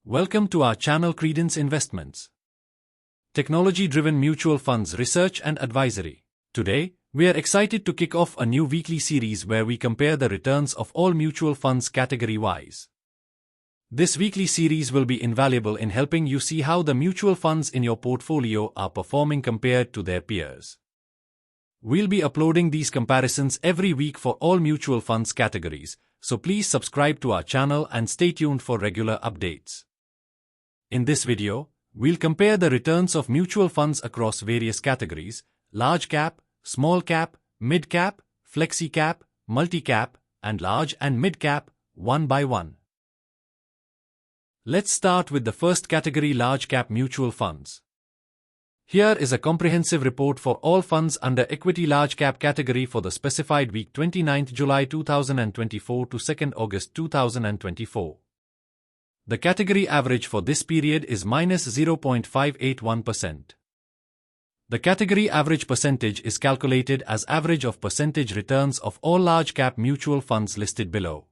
Welcome to our channel Credence Investments. Technology-driven mutual funds research and advisory. Today, we are excited to kick off a new weekly series where we compare the returns of all mutual funds category-wise. This weekly series will be invaluable in helping you see how the mutual funds in your portfolio are performing compared to their peers. We'll be uploading these comparisons every week for all mutual funds categories, so please subscribe to our channel and stay tuned for regular updates. In this video, we'll compare the returns of mutual funds across various categories: large cap, small cap, mid cap, flexi cap, multi cap, and large and mid cap, one by one. Let's start with the first category: large cap mutual funds. Here is a comprehensive report for all funds under equity large cap category for the specified week 29th July 2024 to 2nd August 2024. The category average for this period is -0.581%. The category average percentage is calculated as average of percentage returns of all large cap mutual funds listed below.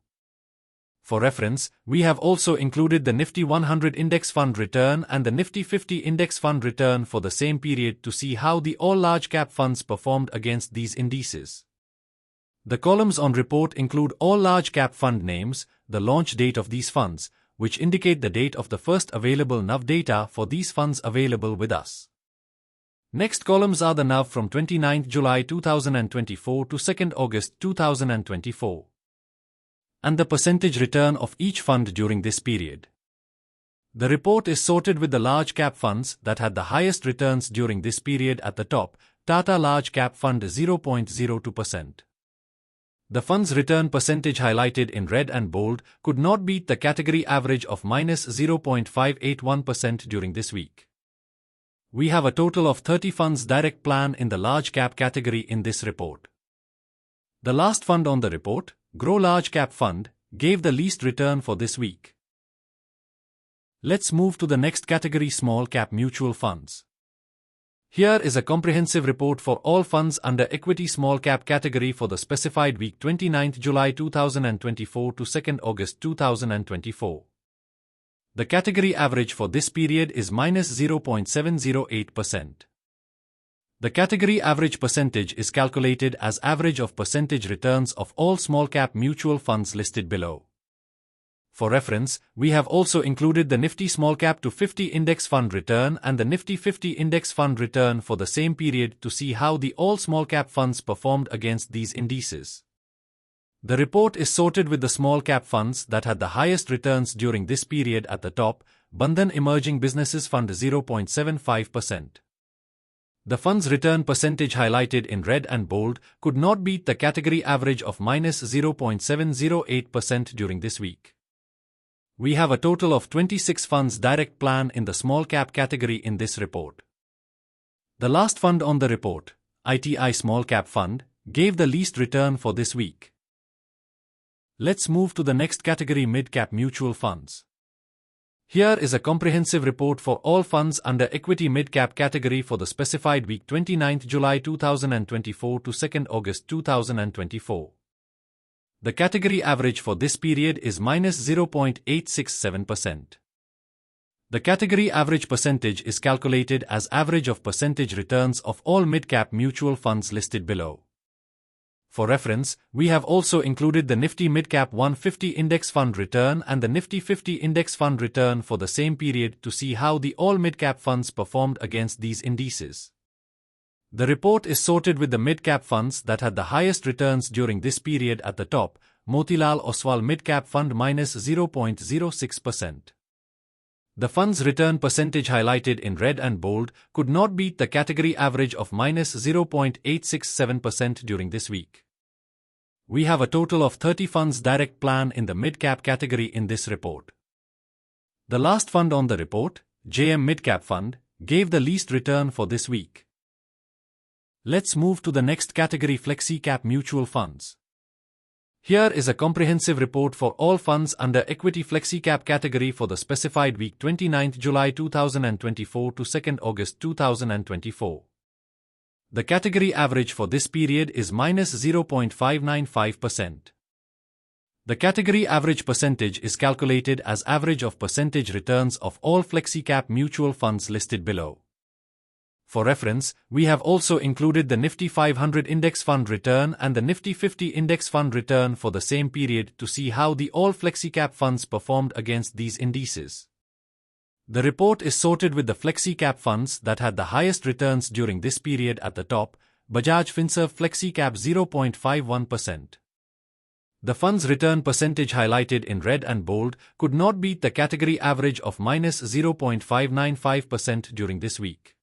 For reference, we have also included the Nifty 100 Index Fund return and the Nifty 50 Index Fund return for the same period to see how the all large cap funds performed against these indices. The columns on report include all large cap fund names, the launch date of these funds, which indicate the date of the first available NAV data for these funds available with us. Next columns are the NAV from 29th July 2024 to 2nd August 2024. And the percentage return of each fund during this period. The report is sorted with the large cap funds that had the highest returns during this period at the top: Tata Large Cap Fund 0.02%. The fund's return percentage highlighted in red and bold could not beat the category average of -0.581% during this week. We have a total of 30 funds direct plan in the large cap category in this report. The last fund on the report, Grow Large Cap Fund, gave the least return for this week. Let's move to the next category: small cap mutual funds. Here is a comprehensive report for all funds under equity small cap category for the specified week 29th July 2024 to 2nd August 2024. The category average for this period is -0.708%. The category average percentage is calculated as average of percentage returns of all small cap mutual funds listed below. For reference, we have also included the Nifty Small Cap to 50 Index Fund return and the Nifty 50 Index Fund return for the same period to see how the all small cap funds performed against these indices. The report is sorted with the small cap funds that had the highest returns during this period at the top: Bandhan Emerging Businesses Fund 0.75%. The fund's return percentage highlighted in red and bold could not beat the category average of -0.708% during this week. We have a total of 26 funds direct plan in the small cap category in this report. The last fund on the report, ITI Small Cap Fund, gave the least return for this week. Let's move to the next category: mid cap mutual funds. Here is a comprehensive report for all funds under equity mid-cap category for the specified week 29th July 2024 to 2nd August 2024. The category average for this period is -0.867%. The category average percentage is calculated as average of percentage returns of all mid-cap mutual funds listed below. For reference, we have also included the Nifty Midcap 150 Index Fund return and the Nifty 50 Index Fund return for the same period to see how the all midcap funds performed against these indices. The report is sorted with the midcap funds that had the highest returns during this period at the top: Motilal Oswal Midcap Fund -0.06%. The fund's return percentage highlighted in red and bold could not beat the category average of -0.867% during this week. We have a total of 30 funds direct plan in the mid-cap category in this report. The last fund on the report, JM Midcap Fund, gave the least return for this week. Let's move to the next category: Flexi Cap mutual funds. Here is a comprehensive report for all funds under equity Flexi Cap category for the specified week 29th July 2024 to 2nd August 2024. The category average for this period is -0.595%. The category average percentage is calculated as average of percentage returns of all Flexi Cap mutual funds listed below. For reference, we have also included the Nifty 500 index fund return and the Nifty 50 index fund return for the same period to see how the all Flexi Cap funds performed against these indices. The report is sorted with the Flexi Cap funds that had the highest returns during this period at the top, Bajaj Finserv Flexi Cap 0.51%. The fund's return percentage highlighted in red and bold could not beat the category average of -0.595% during this week.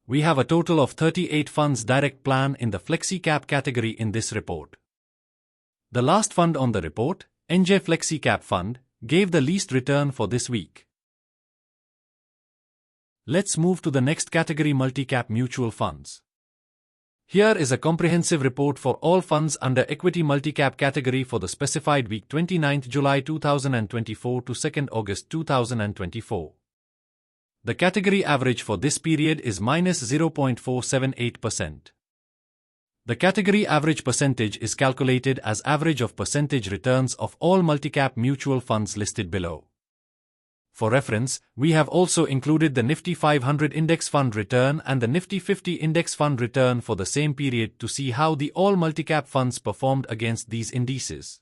We have a total of 38 funds direct plan in the Flexi Cap category in this report. The last fund on the report, NJ Flexi Cap Fund, gave the least return for this week. Let's move to the next category, multi-cap mutual funds. Here is a comprehensive report for all funds under equity multi-cap category for the specified week 29th July 2024 to 2nd August 2024. The category average for this period is -0.478%. The category average percentage is calculated as average of percentage returns of all multi-cap mutual funds listed below. For reference, we have also included the Nifty 500 index fund return and the Nifty 50 index fund return for the same period to see how the all multi-cap funds performed against these indices.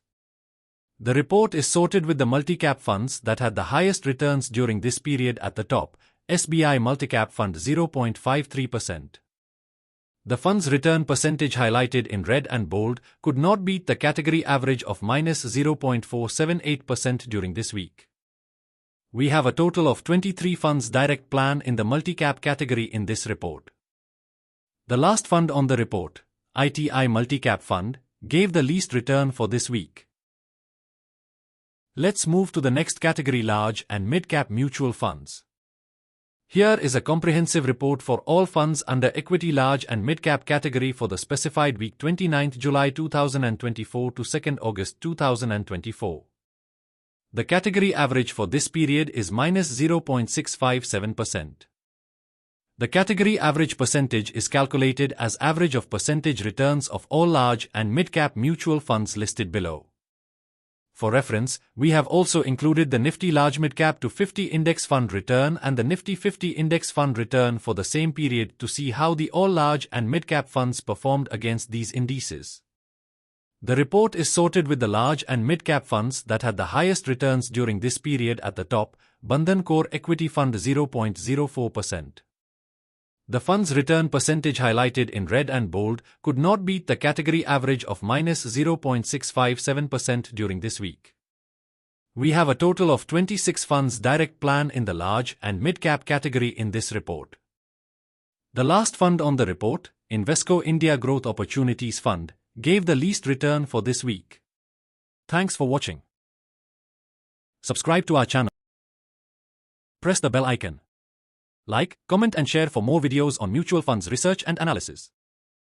The report is sorted with the multi-cap funds that had the highest returns during this period at the top, SBI Multi-Cap Fund 0.53%. The fund's return percentage highlighted in red and bold could not beat the category average of -0.478% during this week. We have a total of 23 funds direct plan in the multi-cap category in this report. The last fund on the report, ITI Multi-Cap Fund, gave the least return for this week. Let's move to the next category, large and mid-cap mutual funds. Here is a comprehensive report for all funds under equity large and mid-cap category for the specified week 29th July 2024 to 2nd August 2024. The category average for this period is -0.657%. The category average percentage is calculated as average of percentage returns of all large and mid-cap mutual funds listed below. For reference, we have also included the Nifty Large Mid-Cap to 50 Index Fund return and the Nifty 50 Index Fund return for the same period to see how the all large and mid-cap funds performed against these indices. The report is sorted with the large and mid-cap funds that had the highest returns during this period at the top, Bandhan Core Equity Fund 0.04%. The fund's return percentage highlighted in red and bold could not beat the category average of -0.657% during this week. We have a total of 26 funds direct plan in the large and mid-cap category in this report. The last fund on the report, Invesco India Growth Opportunities Fund, gave the least return for this week. Thanks for watching. Subscribe to our channel. Press the bell icon. Like, comment and share for more videos on mutual funds research and analysis.